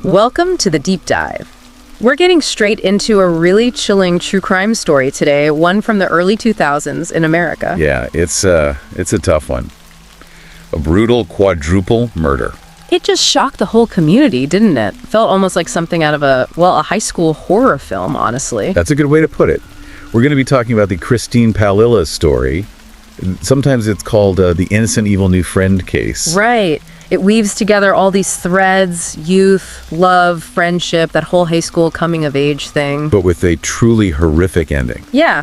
Welcome to the Deep Dive. We're getting straight into a really chilling true crime story today, one from the early 2000s in America. Yeah, it's a tough one. A brutal quadruple murder. It just shocked the whole community, didn't it? Felt almost like something out of a high school horror film, honestly. That's a good way to put it. We're going to be talking about the Christine Paolilla story. Sometimes it's called the innocent evil new friend case. Right. It weaves together all these threads: youth, love, friendship, that whole high school coming of age thing. But with a truly horrific ending. Yeah.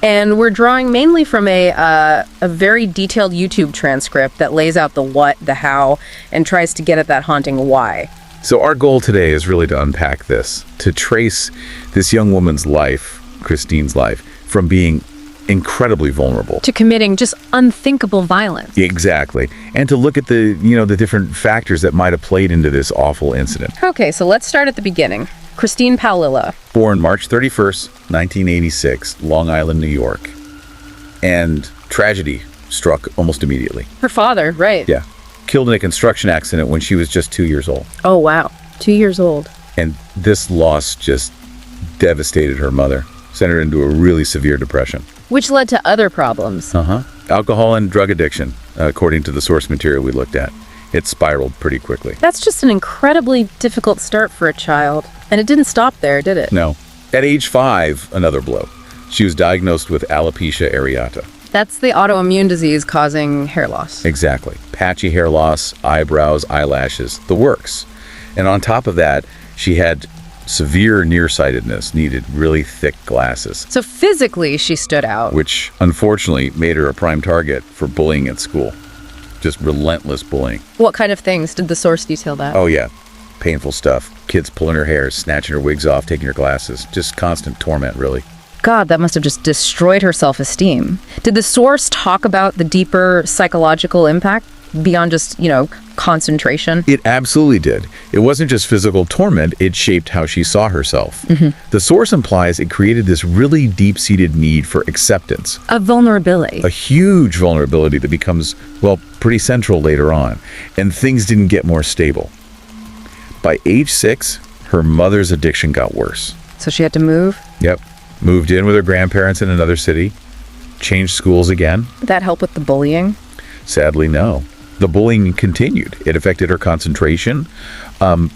And we're drawing mainly from a very detailed YouTube transcript that lays out the what, the how, and tries to get at that haunting why. So our goal today is really to unpack this, to trace this young woman's life, Christine's life, from being incredibly vulnerable to committing just unthinkable violence. Exactly. And to look at the different factors that might have played into this awful incident. Okay, so let's start at the beginning. Christine Paolilla. Born March 31st, 1986, Long Island, New York. And tragedy struck almost immediately. Her father, right. Yeah. Killed in a construction accident when she was just 2 years old. Oh, wow. 2 years old. And this loss just devastated her mother, sent her into a really severe depression. Which led to other problems. Alcohol and drug addiction, according to the source material we looked at. It spiraled pretty quickly. That's just an incredibly difficult start for a child. And it didn't stop there, did it? No. At age 5, another blow. She was diagnosed with alopecia areata. That's the autoimmune disease causing hair loss. Exactly. Patchy hair loss, eyebrows, eyelashes, the works. And on top of that, she had severe nearsightedness, needed really thick glasses. So physically, she stood out. Which, unfortunately, made her a prime target for bullying at school. Just relentless bullying. What kind of things? Did the source detail that? Oh, yeah. Painful stuff. Kids pulling her hair, snatching her wigs off, taking her glasses. Just constant torment, really. God, that must have just destroyed her self-esteem. Did the source talk about the deeper psychological impact beyond just, concentration? It absolutely did. It wasn't just physical torment, it shaped how she saw herself. The source implies it created this really deep-seated need for acceptance. A vulnerability. A huge vulnerability that becomes, pretty central later on. And things didn't get more stable. By age 6, her mother's addiction got worse. So she had to move? Yep. Moved in with her grandparents in another city. Changed schools again. Did that help with the bullying? Sadly, no. The bullying continued. It affected her concentration,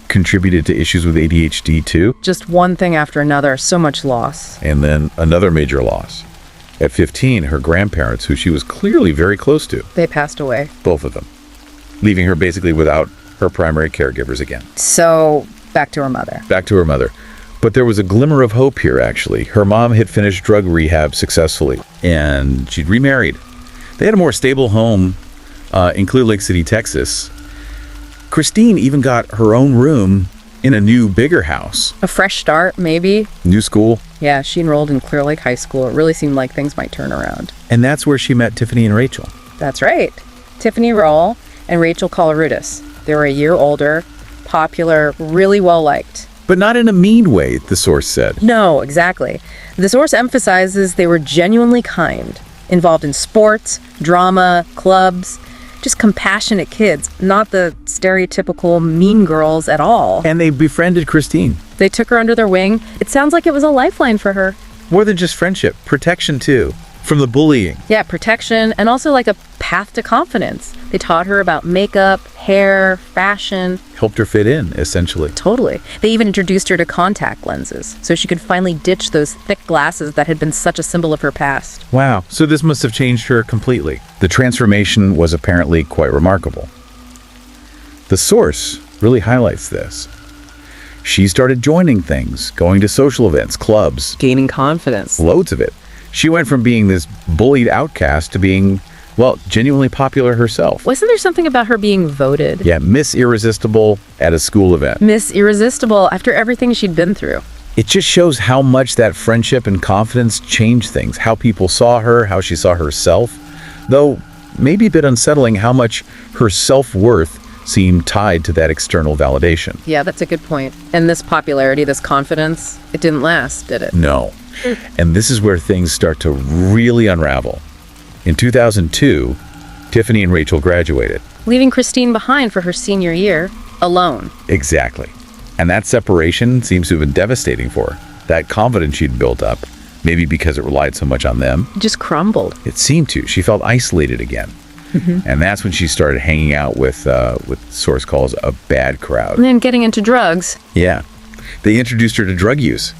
contributed to issues with ADHD too. Just one thing after another, so much loss. And then another major loss. At 15, her grandparents, who she was clearly very close to, they passed away. Both of them, leaving her basically without her primary caregivers again. So, back to her mother. Back to her mother. But there was a glimmer of hope here, actually. Her mom had finished drug rehab successfully, and she'd remarried. They had a more stable home in Clear Lake City, Texas. Christine even got her own room in a new, bigger house. A fresh start, maybe? New school. Yeah, she enrolled in Clear Lake High School. It really seemed like things might turn around. And that's where she met Tiffany and Rachael. That's right. Tiffany Rowell and Rachael Koloroutis. They were a year older, popular, really well-liked. But not in a mean way, the source said. No, exactly. The source emphasizes they were genuinely kind, involved in sports, drama, clubs, just compassionate kids, not the stereotypical mean girls at all. And they befriended Christine. They took her under their wing. It sounds like it was a lifeline for her. More than just friendship, protection too, from the bullying. Yeah, protection, and also like a path to confidence. They taught her about makeup, hair, fashion. Helped her fit in, essentially. Totally. They even introduced her to contact lenses, so she could finally ditch those thick glasses that had been such a symbol of her past. Wow, so this must have changed her completely. The transformation was apparently quite remarkable. The source really highlights this. She started joining things, going to social events, clubs. Gaining confidence. Loads of it. She went from being this bullied outcast to being, genuinely popular herself. Wasn't there something about her being voted? Yeah, Miss Irresistible at a school event. Miss Irresistible after everything she'd been through. It just shows how much that friendship and confidence changed things, how people saw her, how she saw herself. Though, maybe a bit unsettling how much her self-worth seemed tied to that external validation. Yeah, that's a good point. And this popularity, this confidence, it didn't last, did it? No. And this is where things start to really unravel. In 2002, Tiffany and Rachael graduated. Leaving Christine behind for her senior year, alone. Exactly. And that separation seems to have been devastating for her. That confidence she'd built up, maybe because it relied so much on them, Just crumbled. it seemed to. She felt isolated again. And that's when she started hanging out with source calls a bad crowd. And then getting into drugs. Yeah. They introduced her to drug use.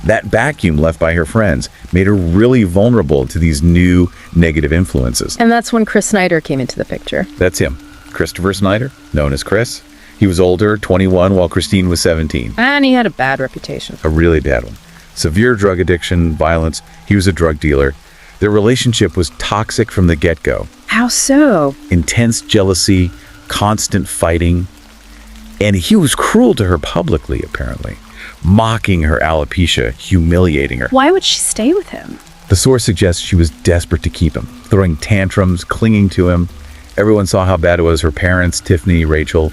That vacuum left by her friends made her really vulnerable to these new negative influences. And that's when Chris Snyder came into the picture. That's him. Christopher Snyder, known as Chris. He was older, 21, while Christine was 17. And he had a bad reputation. A really bad one. Severe drug addiction, violence. He was a drug dealer. Their relationship was toxic from the get-go. How so? Intense jealousy, constant fighting. And he was cruel to her publicly, apparently. Mocking her alopecia, humiliating her. Why would she stay with him? The source suggests she was desperate to keep him, throwing tantrums, clinging to him. Everyone saw how bad it was. Her parents, Tiffany, Rachael,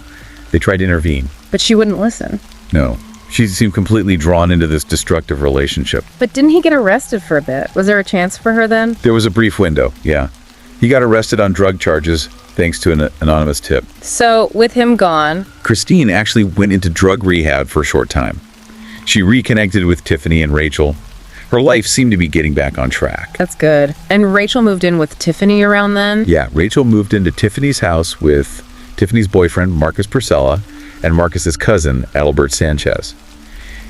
they tried to intervene. But she wouldn't listen. No. She seemed completely drawn into this destructive relationship. But didn't he get arrested for a bit? Was there a chance for her then? There was a brief window, yeah. He got arrested on drug charges thanks to an anonymous tip. So, with him gone, Christine actually went into drug rehab for a short time. She reconnected with Tiffany and Rachael. Her life seemed to be getting back on track. that's good. And Rachel moved in with Tiffany around then? Yeah, Rachael moved into Tiffany's house with Tiffany's boyfriend, Marcus Purcella, and Marcus's cousin, Adalbert Sanchez.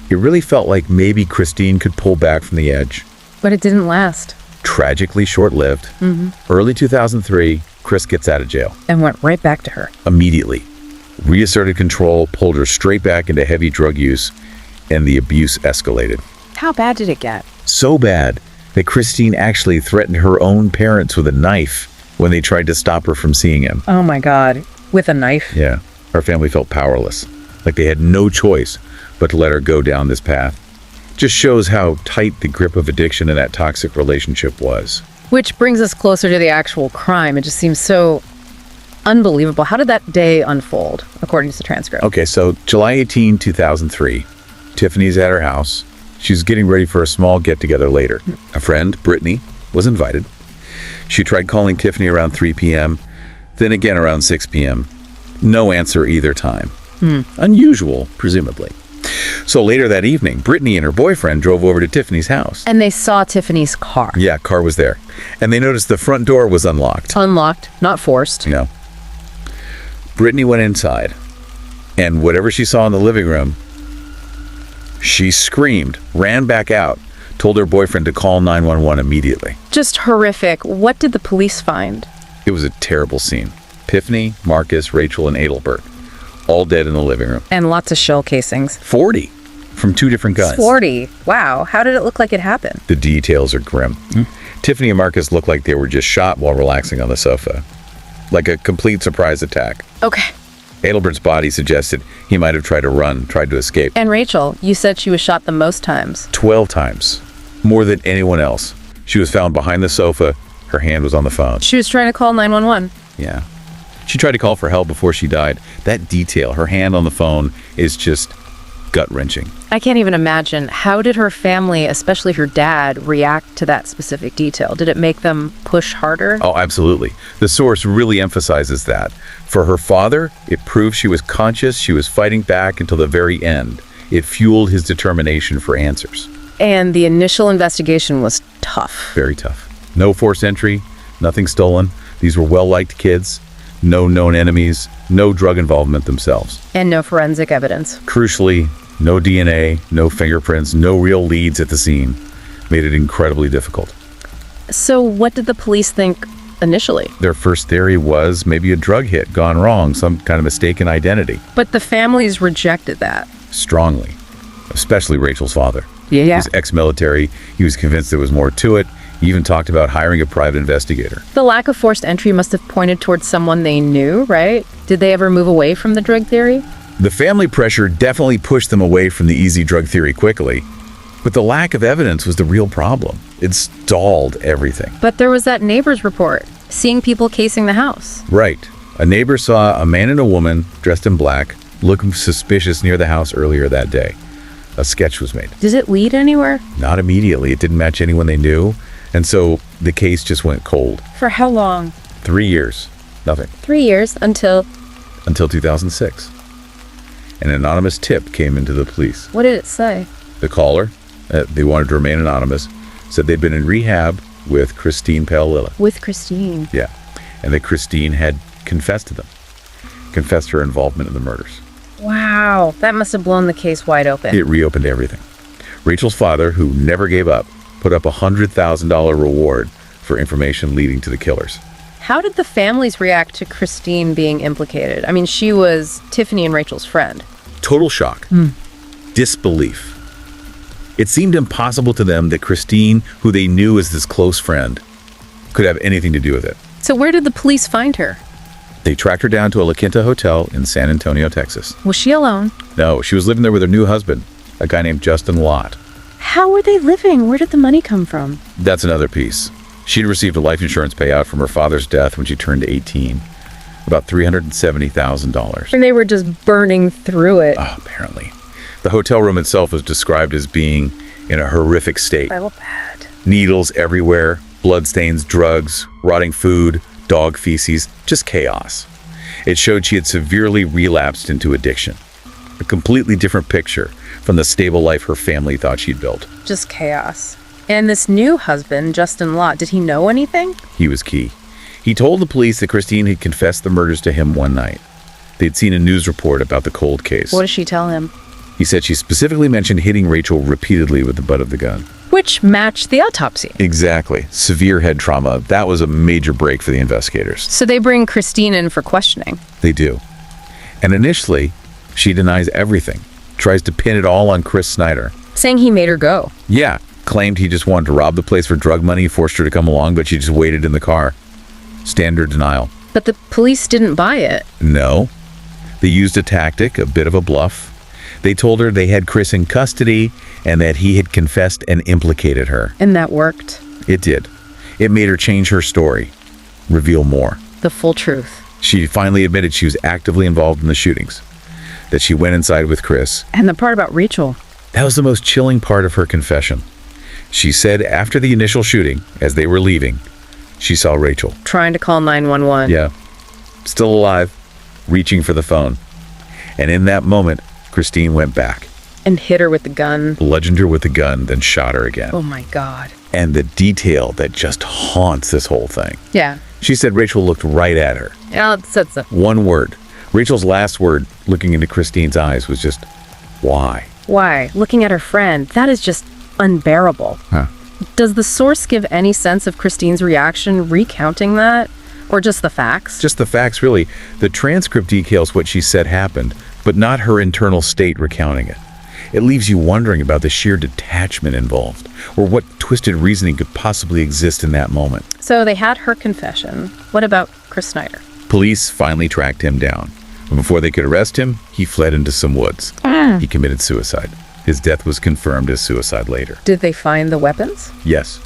It really felt like maybe Christine could pull back from the edge. But it didn't last. Tragically short-lived. Early 2003, Chris gets out of jail. And went right back to her. Immediately. Reasserted control, pulled her straight back into heavy drug use, and the abuse escalated. How bad did it get? So bad that Christine actually threatened her own parents with a knife when they tried to stop her from seeing him. Oh my God. With a knife? Yeah, our family felt powerless, like they had no choice but to let her go down this path. Just shows how tight the grip of addiction in that toxic relationship was. Which brings us closer to the actual crime. It just seems so unbelievable. How did that day unfold, according to the transcript? Okay, so July 18, 2003, Tiffany's at her house. She's getting ready for a small get-together later. A friend, Brittany, was invited. She tried calling Tiffany around 3 p.m., then again around 6 p.m. No answer either time. Unusual, presumably. So later that evening, Brittany and her boyfriend drove over to Tiffany's house. And they saw Tiffany's car. Yeah, car was there. And they noticed the front door was unlocked. Unlocked, not forced. No. Brittany went inside, and whatever she saw in the living room, she screamed, ran back out, told her boyfriend to call 911 immediately. Just horrific. What did the police find? It was a terrible scene. Tiffany, Marcus, Rachael, and Adalbert, all dead in the living room. And lots of shell casings. 40 from 2 different guns. 40. Wow. How did it look like it happened? The details are grim. Tiffany and Marcus looked like they were just shot while relaxing on the sofa. Like a complete surprise attack. Okay. Adalbert's body suggested he might have tried to run, tried to escape. And Rachael, you said she was shot the most times. 12 times. More than anyone else. She was found behind the sofa. Her hand was on the phone. She was trying to call 911. Yeah. She tried to call for help before she died. That detail, her hand on the phone, is just gut-wrenching. I can't even imagine. How did her family, especially her dad, react to that specific detail? Did it make them push harder? Oh, absolutely. The source really emphasizes that. For her father, it proved she was conscious, she was fighting back until the very end. It fueled his determination for answers. And the initial investigation was tough. Very tough. No forced entry, nothing stolen. These were well-liked kids. No known enemies, no drug involvement themselves. And no forensic evidence. Crucially, no DNA, no fingerprints, no real leads at the scene. Made it incredibly difficult. So what did the police think initially? Their first theory was maybe a drug hit gone wrong, some kind of mistaken identity. But the families rejected that. Strongly, especially Rachel's father. Yeah. He was ex-military. He was convinced there was more to it. He even talked about hiring a private investigator. The lack of forced entry must have pointed towards someone they knew, right? Did they ever move away from the drug theory? The family pressure definitely pushed them away from the easy drug theory quickly. But the lack of evidence was the real problem. It stalled everything. But there was that neighbor's report, seeing people casing the house. Right. A neighbor saw a man and a woman dressed in black looking suspicious near the house earlier that day. A sketch was made. Did it lead anywhere? Not immediately. It didn't match anyone they knew. And so the case just went cold. For how long? 3 years. Nothing. 3 years until 2006. an anonymous tip came into the police. What did it say? The caller, they wanted to remain anonymous, said they'd been in rehab with Christine Paolilla. With Christine? Yeah. And that Christine had confessed to them, confessed her involvement in the murders. Wow, that must have blown the case wide open. It reopened everything. Rachael's father, who never gave up, put up a $100,000 reward for information leading to the killers. How did the families react to Christine being implicated? I mean, she was Tiffany and Rachael's friend. Total shock. Disbelief. It seemed impossible to them that Christine, who they knew as this close friend, could have anything to do with it. So where did the police find her? They tracked her down to a La Quinta hotel in San Antonio, Texas. Was she alone? No, she was living there with her new husband, a guy named Justin Lott. How were they living? Where did the money come from? That's another piece. She'd received a life insurance payout from her father's death when she turned 18, about $370,000. And they were just burning through it. Oh, apparently. The hotel room itself was described as being in a horrific state. I felt bad. Needles everywhere, bloodstains, drugs, rotting food, dog feces, just chaos. It showed she had severely relapsed into addiction. A completely different picture from the stable life her family thought she'd built. Just chaos. And this new husband, Justin Lott, did he know anything? He was key. He told the police that Christine had confessed the murders to him one night. They'd seen a news report about the cold case. What did she tell him? He said she specifically mentioned hitting Rachael repeatedly with the butt of the gun. Which matched the autopsy. Exactly. Severe head trauma. That was a major break for the investigators. So they bring Christine in for questioning. They do. And initially, she denies everything. Tries to pin it all on Chris Snyder. Saying he made her go. Yeah. Claimed he just wanted to rob the place for drug money, forced her to come along, but she just waited in the car. Standard denial. But the police didn't buy it. No. They used a tactic, a bit of a bluff. They told her they had Chris in custody and that he had confessed and implicated her. And that worked. It did. It made her change her story, reveal more. The full truth. She finally admitted she was actively involved in the shootings, that she went inside with Chris. And the part about Rachael. That was the most chilling part of her confession. She said after the initial shooting, as they were leaving, she saw Rachael. Trying to call 911. Yeah. Still alive, reaching for the phone. And in that moment, Christine went back. And hit her with the gun. Bludgeoned her with the gun, then shot her again. Oh my God. And the detail that just haunts this whole thing. Yeah. She said Rachael looked right at her. Yeah, it said so. One word. Rachel's last word, looking into Christine's eyes, was just, why? Why? Looking at her friend. That is just unbearable. Huh. Does the source give any sense of Christine's reaction recounting that? Or just the facts? Just the facts, really. The transcript details what she said happened, but not her internal state recounting it. It leaves you wondering about the sheer detachment involved, or what twisted reasoning could possibly exist in that moment. So they had her confession. What about Chris Snyder? Police finally tracked him down. But before they could arrest him, he fled into some woods. He committed suicide. His death was confirmed as suicide later. Did they find the weapons? Yes,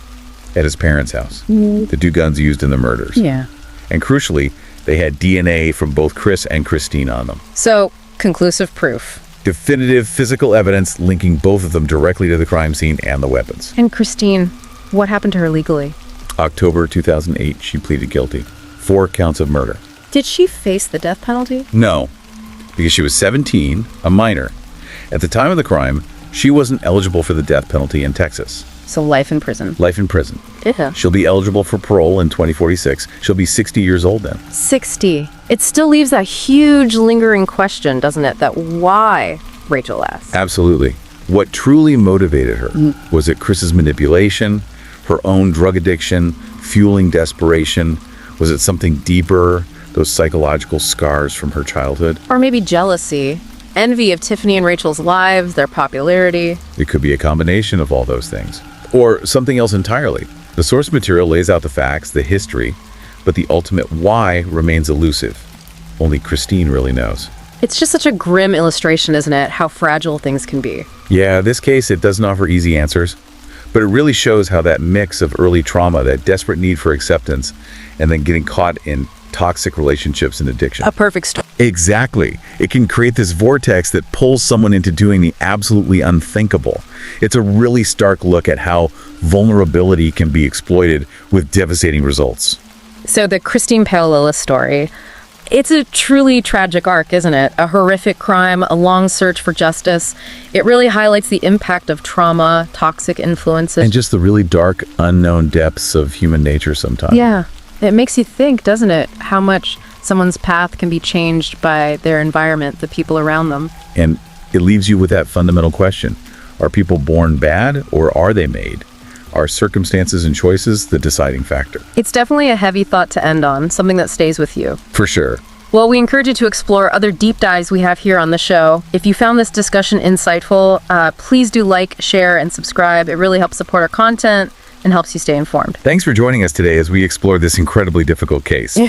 at his parents' house. The two guns used in the murders. Yeah. And crucially, they had DNA from both Chris and Christine on them. So, conclusive proof. Definitive physical evidence linking both of them directly to the crime scene and the weapons. And Christine, what happened to her legally? October 2008, she pleaded guilty. 4 counts of murder. Did she face the death penalty? No, because she was 17, a minor. At the time of the crime, she wasn't eligible for the death penalty in Texas. So life in prison. Life in prison. Yeah. She'll be eligible for parole in 2046. She'll be 60 years old then. 60. It still leaves a huge lingering question, doesn't it? That why, Rachael asked. Absolutely. What truly motivated her was it Chris's manipulation, her own drug addiction, fueling desperation? Was it something deeper, those psychological scars from her childhood? Or maybe jealousy, envy of Tiffany and Rachael's lives, their popularity. It could be a combination of all those things. Or something else entirely. The source material lays out the facts, the history, but the ultimate why remains elusive. Only Christine really knows. It's just such a grim illustration, isn't it? How fragile things can be. Yeah, this case, it doesn't offer easy answers, but it really shows how that mix of early trauma, that desperate need for acceptance, and then getting caught in toxic relationships and addiction. A perfect story. Exactly. It can create this vortex that pulls someone into doing the absolutely unthinkable. It's a really stark look at how vulnerability can be exploited with devastating results. So the Christine Paolilla story, It's a truly tragic arc, isn't it? A horrific crime, a long search for justice. It really highlights the impact of trauma, toxic influences. And just the really dark, unknown depths of human nature sometimes. Yeah, it makes you think, doesn't it? How much someone's path can be changed by their environment, the people around them. And it leaves you with that fundamental question. Are people born bad or are they made? Are circumstances and choices the deciding factor? It's definitely a heavy thought to end on, something that stays with you. For sure. Well, we encourage you to explore other deep dives we have here on the show. If you found this discussion insightful, please do like, share, and subscribe. It really helps support our content and helps you stay informed. Thanks for joining us today as we explore this incredibly difficult case.